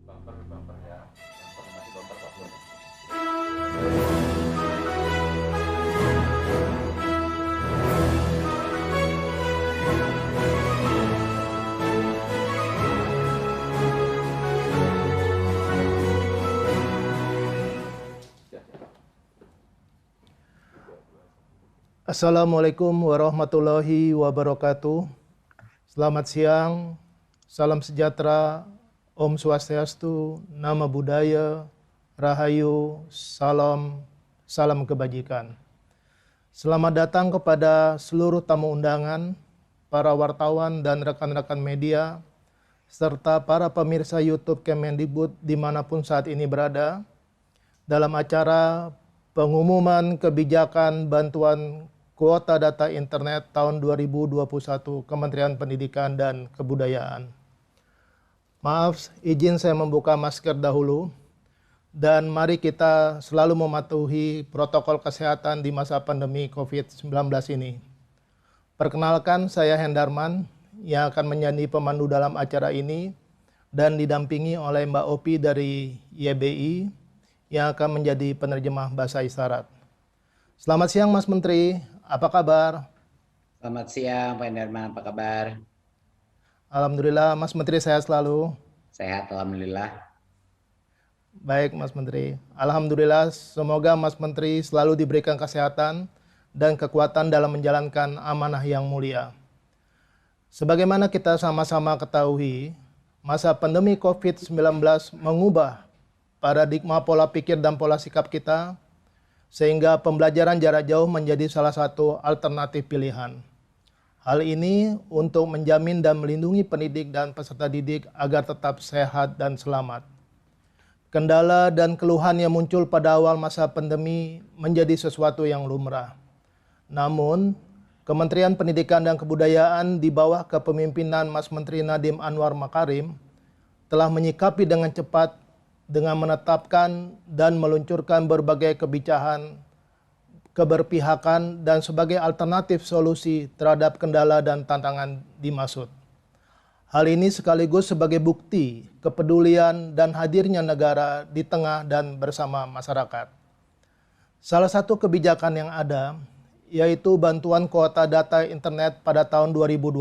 Bumper ya, bumper masih bumper Papua. Assalamualaikum warahmatullahi wabarakatuh. Selamat siang, salam sejahtera, Om Swastiastu, Nama Budaya, Rahayu, salam kebajikan. Selamat datang kepada seluruh tamu undangan, para wartawan dan rekan-rekan media, serta para pemirsa YouTube Kemendikbud dimanapun saat ini berada, dalam acara pengumuman kebijakan bantuan kuota data internet tahun 2021 Kementerian Pendidikan dan Kebudayaan. Maaf, izin saya membuka masker dahulu. Dan mari kita selalu mematuhi protokol kesehatan di masa pandemi COVID-19 ini. Perkenalkan, saya Hendarman yang akan menjadi pemandu dalam acara ini dan didampingi oleh Mbak Opi dari YBI yang akan menjadi penerjemah bahasa isyarat. Selamat siang Mas Menteri, apa kabar? Selamat siang Pak Hendarman, apa kabar? Alhamdulillah, Mas Menteri sehat selalu. Sehat, Alhamdulillah. Baik Mas Menteri, Alhamdulillah semoga Mas Menteri selalu diberikan kesehatan dan kekuatan dalam menjalankan amanah yang mulia. Sebagaimana kita sama-sama ketahui, masa pandemi COVID-19 mengubah paradigma pola pikir dan pola sikap kita, sehingga pembelajaran jarak jauh menjadi salah satu alternatif pilihan. Hal ini untuk menjamin dan melindungi pendidik dan peserta didik agar tetap sehat dan selamat. Kendala dan keluhan yang muncul pada awal masa pandemi menjadi sesuatu yang lumrah. Namun, Kementerian Pendidikan dan Kebudayaan di bawah kepemimpinan Mas Menteri Nadiem Anwar Makarim telah menyikapi dengan cepat dengan menetapkan dan meluncurkan berbagai kebijakan, keberpihakan, dan sebagai alternatif solusi terhadap kendala dan tantangan dimaksud. Hal ini sekaligus sebagai bukti kepedulian dan hadirnya negara di tengah dan bersama masyarakat. Salah satu kebijakan yang ada yaitu bantuan kuota data internet pada tahun 2020.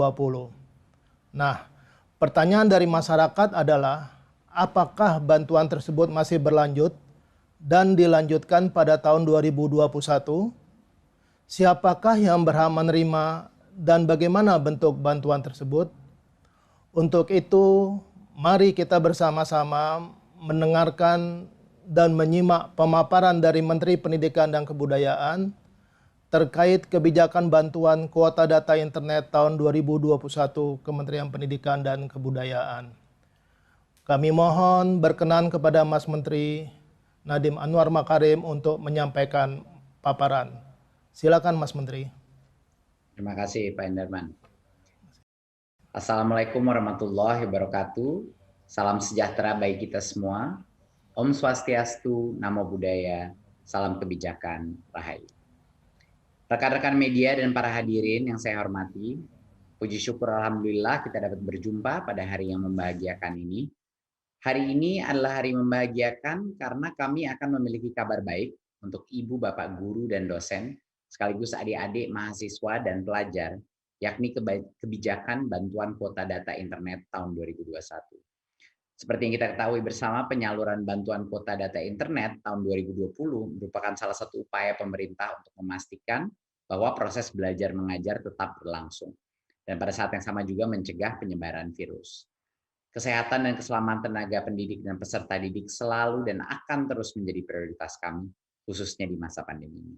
Nah, pertanyaan dari masyarakat adalah apakah bantuan tersebut masih berlanjut dan dilanjutkan pada tahun 2021? Siapakah yang berhak menerima dan bagaimana bentuk bantuan tersebut? Untuk itu, mari kita bersama-sama mendengarkan dan menyimak pemaparan dari Menteri Pendidikan dan Kebudayaan terkait kebijakan bantuan kuota data internet tahun 2021 Kementerian Pendidikan dan Kebudayaan. Kami mohon berkenan kepada Mas Menteri Nadiem Anwar Makarim untuk menyampaikan paparan. Silakan Mas Menteri. Terima kasih Pak Hendarman. Assalamualaikum warahmatullahi wabarakatuh. Salam sejahtera bagi kita semua. Om Swastiastu, Namo Buddhaya, salam kebijakan, Rahayu. Rekan-rekan media dan para hadirin yang saya hormati, puji syukur Alhamdulillah kita dapat berjumpa pada hari yang membahagiakan ini. Hari ini adalah hari membahagiakan karena kami akan memiliki kabar baik untuk ibu, bapak, guru, dan dosen, sekaligus adik-adik, mahasiswa, dan pelajar, yakni kebijakan bantuan kuota data internet tahun 2021. Seperti yang kita ketahui bersama, penyaluran bantuan kuota data internet tahun 2020 merupakan salah satu upaya pemerintah untuk memastikan bahwa proses belajar mengajar tetap berlangsung, dan pada saat yang sama juga mencegah penyebaran virus. Kesehatan dan keselamatan tenaga pendidik dan peserta didik selalu dan akan terus menjadi prioritas kami, khususnya di masa pandemi ini.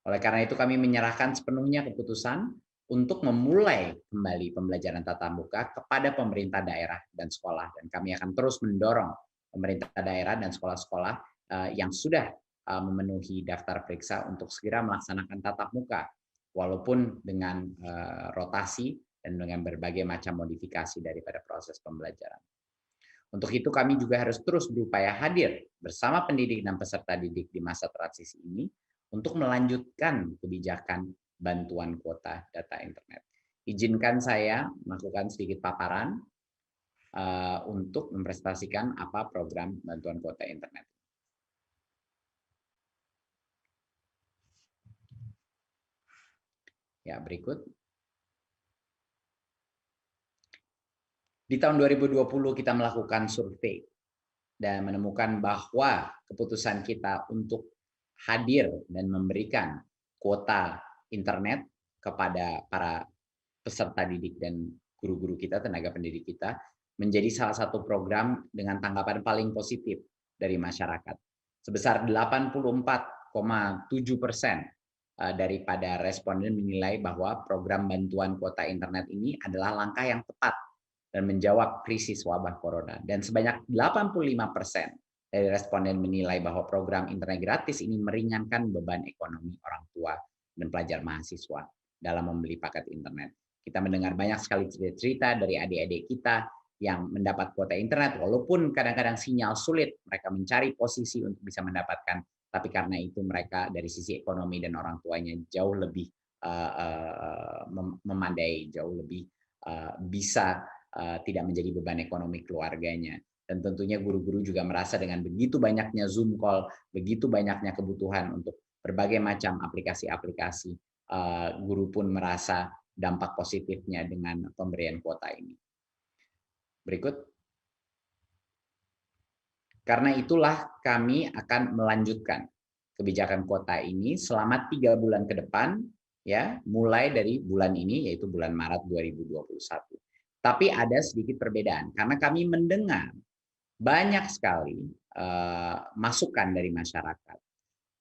Oleh karena itu kami menyerahkan sepenuhnya keputusan untuk memulai kembali pembelajaran tatap muka kepada pemerintah daerah dan sekolah. Dan kami akan terus mendorong pemerintah daerah dan sekolah-sekolah yang sudah memenuhi daftar periksa untuk segera melaksanakan tatap muka, walaupun dengan rotasi dan dengan berbagai macam modifikasi daripada proses pembelajaran. Untuk itu kami juga harus terus berupaya hadir bersama pendidik dan peserta didik di masa transisi ini untuk melanjutkan kebijakan bantuan kuota data internet. Izinkan saya melakukan sedikit paparan untuk mempresentasikan apa program bantuan kuota internet. Ya, berikut. Di tahun 2020 kita melakukan survei dan menemukan bahwa keputusan kita untuk hadir dan memberikan kuota internet kepada para peserta didik dan guru-guru kita, tenaga pendidik kita, menjadi salah satu program dengan tanggapan paling positif dari masyarakat. Sebesar 84,7% daripada responden menilai bahwa program bantuan kuota internet ini adalah langkah yang tepat dan menjawab krisis wabah corona. Dan sebanyak 85% dari responden menilai bahwa program internet gratis ini meringankan beban ekonomi orang tua dan pelajar mahasiswa dalam membeli paket internet. Kita mendengar banyak sekali cerita dari adik-adik kita yang mendapat kuota internet, walaupun kadang-kadang sinyal sulit, mereka mencari posisi untuk bisa mendapatkan, tapi karena itu mereka dari sisi ekonomi dan orang tuanya jauh lebih memandai, jauh lebih bisa tidak menjadi beban ekonomi keluarganya. Dan tentunya guru-guru juga merasa dengan begitu banyaknya Zoom call, begitu banyaknya kebutuhan untuk berbagai macam aplikasi-aplikasi, guru pun merasa dampak positifnya dengan pemberian kuota ini. Berikut. Karena itulah kami akan melanjutkan kebijakan kuota ini selama 3 bulan ke depan, ya, mulai dari bulan ini, yaitu bulan Maret 2021. Tapi ada sedikit perbedaan, karena kami mendengar banyak sekali masukan dari masyarakat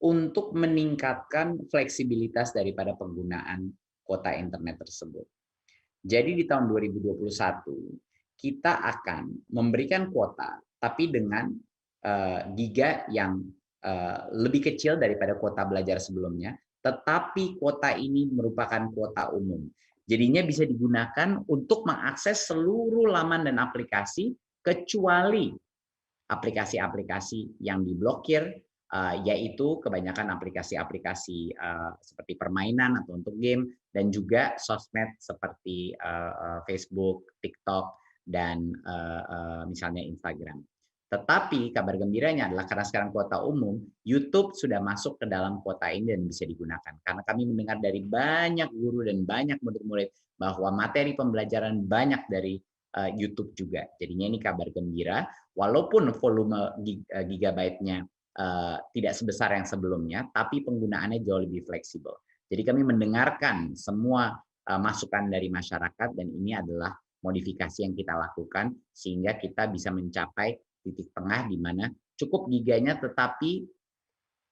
untuk meningkatkan fleksibilitas daripada penggunaan kuota internet tersebut. Jadi di tahun 2021, kita akan memberikan kuota, tapi dengan giga yang lebih kecil daripada kuota belajar sebelumnya, tetapi kuota ini merupakan kuota umum. Jadinya bisa digunakan untuk mengakses seluruh laman dan aplikasi, kecuali aplikasi-aplikasi yang diblokir, yaitu kebanyakan aplikasi-aplikasi seperti permainan atau untuk game, dan juga sosmed seperti Facebook, TikTok, dan misalnya Instagram. Tetapi kabar gembiranya adalah karena sekarang kuota umum, YouTube sudah masuk ke dalam kuota ini dan bisa digunakan. Karena kami mendengar dari banyak guru dan banyak murid-murid bahwa materi pembelajaran banyak dari YouTube juga. Jadinya ini kabar gembira, walaupun volume gigabyte-nya tidak sebesar yang sebelumnya, tapi penggunaannya jauh lebih fleksibel. Jadi kami mendengarkan semua masukan dari masyarakat, dan ini adalah modifikasi yang kita lakukan sehingga kita bisa mencapai titik tengah di mana cukup giganya tetapi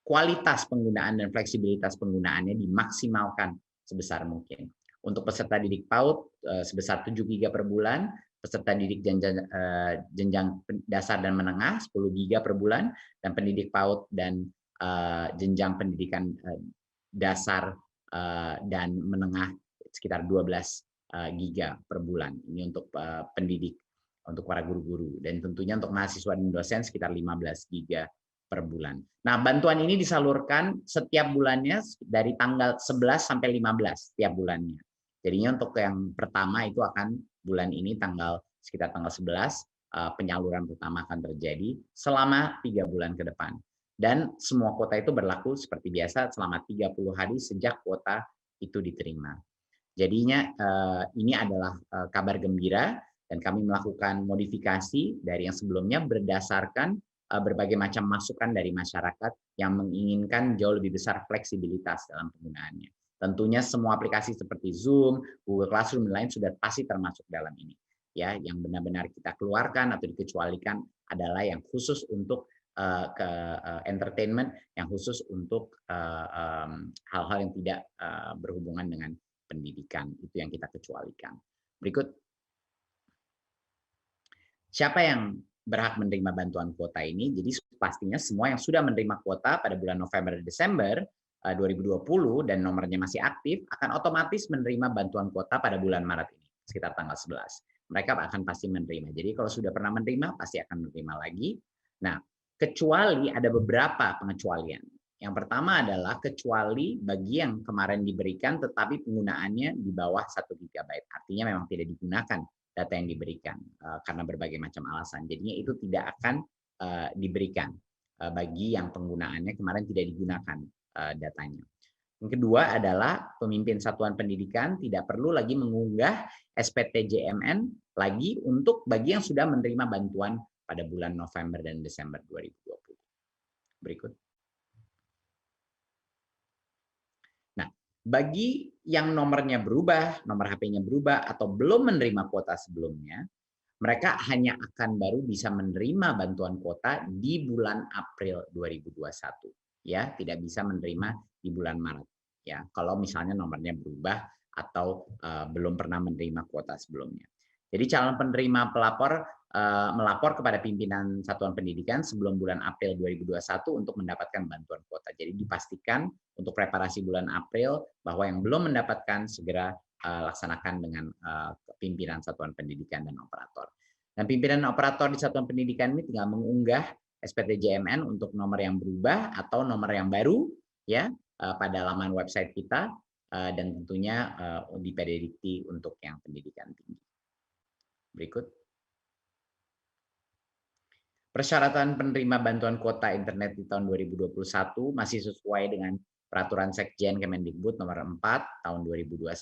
kualitas penggunaan dan fleksibilitas penggunaannya dimaksimalkan sebesar mungkin. Untuk peserta didik PAUD sebesar 7 giga per bulan, peserta didik jenjang dasar dan menengah 10 giga per bulan, dan pendidik PAUD dan jenjang pendidikan dasar dan menengah sekitar 12 giga per bulan. Ini untuk pendidik, untuk para guru-guru, dan tentunya untuk mahasiswa dan dosen sekitar 15 giga per bulan. Nah, bantuan ini disalurkan setiap bulannya dari tanggal 11 sampai 15 setiap bulannya. Jadinya untuk yang pertama itu akan bulan ini sekitar tanggal 11, penyaluran pertama akan terjadi selama 3 bulan ke depan. Dan semua kuota itu berlaku seperti biasa selama 30 hari sejak kuota itu diterima. Jadinya ini adalah kabar gembira, dan kami melakukan modifikasi dari yang sebelumnya berdasarkan berbagai macam masukan dari masyarakat yang menginginkan jauh lebih besar fleksibilitas dalam penggunaannya. Tentunya semua aplikasi seperti Zoom, Google Classroom, dan lain sudah pasti termasuk dalam ini. Ya, yang benar-benar kita keluarkan atau dikecualikan adalah yang khusus untuk entertainment, yang khusus untuk hal-hal yang tidak berhubungan dengan pendidikan, itu yang kita kecualikan. Berikut. Siapa yang berhak menerima bantuan kuota ini? Jadi pastinya semua yang sudah menerima kuota pada bulan November dan Desember 2020 dan nomornya masih aktif akan otomatis menerima bantuan kuota pada bulan Maret ini, sekitar tanggal 11. Mereka akan pasti menerima. Jadi kalau sudah pernah menerima, pasti akan menerima lagi. Nah, kecuali ada beberapa pengecualian. Yang pertama adalah kecuali bagi yang kemarin diberikan tetapi penggunaannya di bawah 1 GB. Artinya memang tidak digunakan data yang diberikan karena berbagai macam alasan. Jadinya itu tidak akan diberikan bagi yang penggunaannya kemarin tidak digunakan datanya. Yang kedua adalah pemimpin satuan pendidikan tidak perlu lagi mengunggah SPTJMN lagi untuk bagi yang sudah menerima bantuan pada bulan November dan Desember 2020. Berikut. Nah, bagi yang nomornya berubah, nomor HP-nya berubah, atau belum menerima kuota sebelumnya, mereka hanya akan baru bisa menerima bantuan kuota di bulan April 2021. Ya, tidak bisa menerima di bulan Maret. Ya, kalau misalnya nomornya berubah atau belum pernah menerima kuota sebelumnya. Jadi calon penerima pelapor melapor kepada pimpinan satuan pendidikan sebelum bulan April 2021 untuk mendapatkan bantuan kuota. Jadi dipastikan untuk preparasi bulan April bahwa yang belum mendapatkan segera laksanakan dengan pimpinan satuan pendidikan dan operator. Dan pimpinan operator di satuan pendidikan ini tinggal mengunggah SPTJMN untuk nomor yang berubah atau nomor yang baru ya pada laman website kita dan tentunya di PDDikti untuk yang pendidikan tinggi. Berikut. Persyaratan penerima bantuan kuota internet di tahun 2021 masih sesuai dengan Peraturan Sekjen Kemendikbud nomor 4 tahun 2021.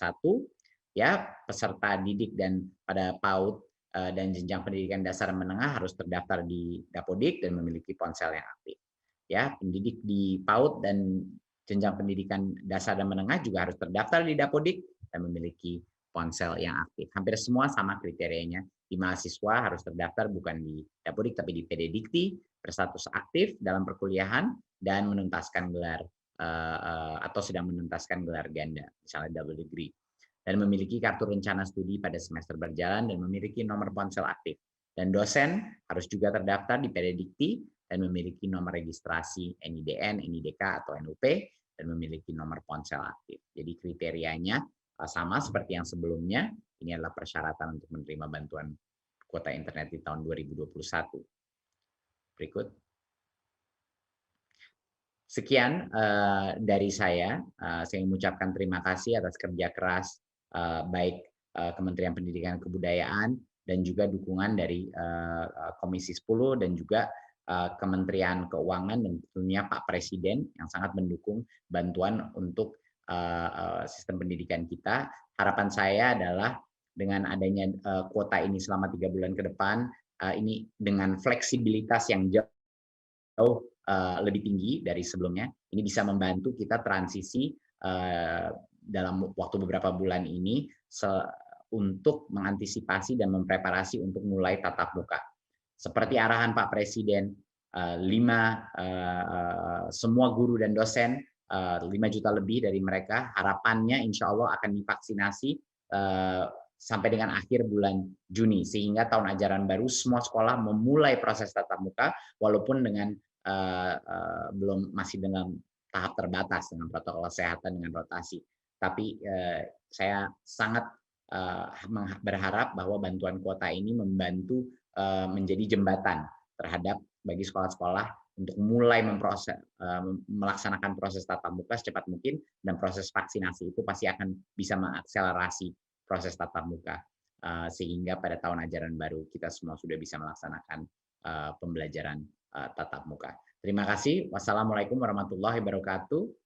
Ya, peserta didik dan pada PAUD dan jenjang pendidikan dasar dan menengah harus terdaftar di Dapodik dan memiliki ponsel yang aktif. Ya, pendidik di PAUD dan jenjang pendidikan dasar dan menengah juga harus terdaftar di Dapodik dan memiliki ponsel yang aktif. Hampir semua sama kriterianya. Di mahasiswa harus terdaftar bukan di Dapodik tapi di PDDikti, berstatus aktif dalam perkuliahan dan menuntaskan gelar atau sedang menuntaskan gelar ganda, misalnya double degree, dan memiliki kartu rencana studi pada semester berjalan dan memiliki nomor ponsel aktif. Dan dosen harus juga terdaftar di PDDikti dan memiliki nomor registrasi NIDN, NIDK atau NUP dan memiliki nomor ponsel aktif. Jadi kriterianya sama seperti yang sebelumnya. Ini adalah persyaratan untuk menerima bantuan kuota internet di tahun 2021. Berikut. Sekian dari saya. Saya mengucapkan terima kasih atas kerja keras baik Kementerian Pendidikan dan Kebudayaan dan juga dukungan dari Komisi 10 dan juga Kementerian Keuangan dan tentunya Pak Presiden yang sangat mendukung bantuan untuk sistem pendidikan kita. Harapan saya adalah dengan adanya kuota ini selama 3 bulan ke depan, ini dengan fleksibilitas yang jauh lebih tinggi dari sebelumnya, ini bisa membantu kita transisi dalam waktu beberapa bulan ini untuk mengantisipasi dan mempreparasi untuk mulai tatap muka. Seperti arahan Pak Presiden, semua guru dan dosen, 5 juta lebih dari mereka, harapannya insya Allah akan divaksinasi sampai dengan akhir bulan Juni, sehingga tahun ajaran baru semua sekolah memulai proses tatap muka, walaupun dengan belum masih dengan tahap terbatas dengan protokol kesehatan dengan rotasi. Tapi saya sangat berharap bahwa bantuan kuota ini membantu menjadi jembatan terhadap bagi sekolah-sekolah untuk mulai melaksanakan proses tatap muka secepat mungkin, dan proses vaksinasi itu pasti akan bisa mengakselerasi proses tatap muka sehingga pada tahun ajaran baru kita semua sudah bisa melaksanakan pembelajaran tatap muka. Terima kasih. Wassalamualaikum warahmatullahi wabarakatuh.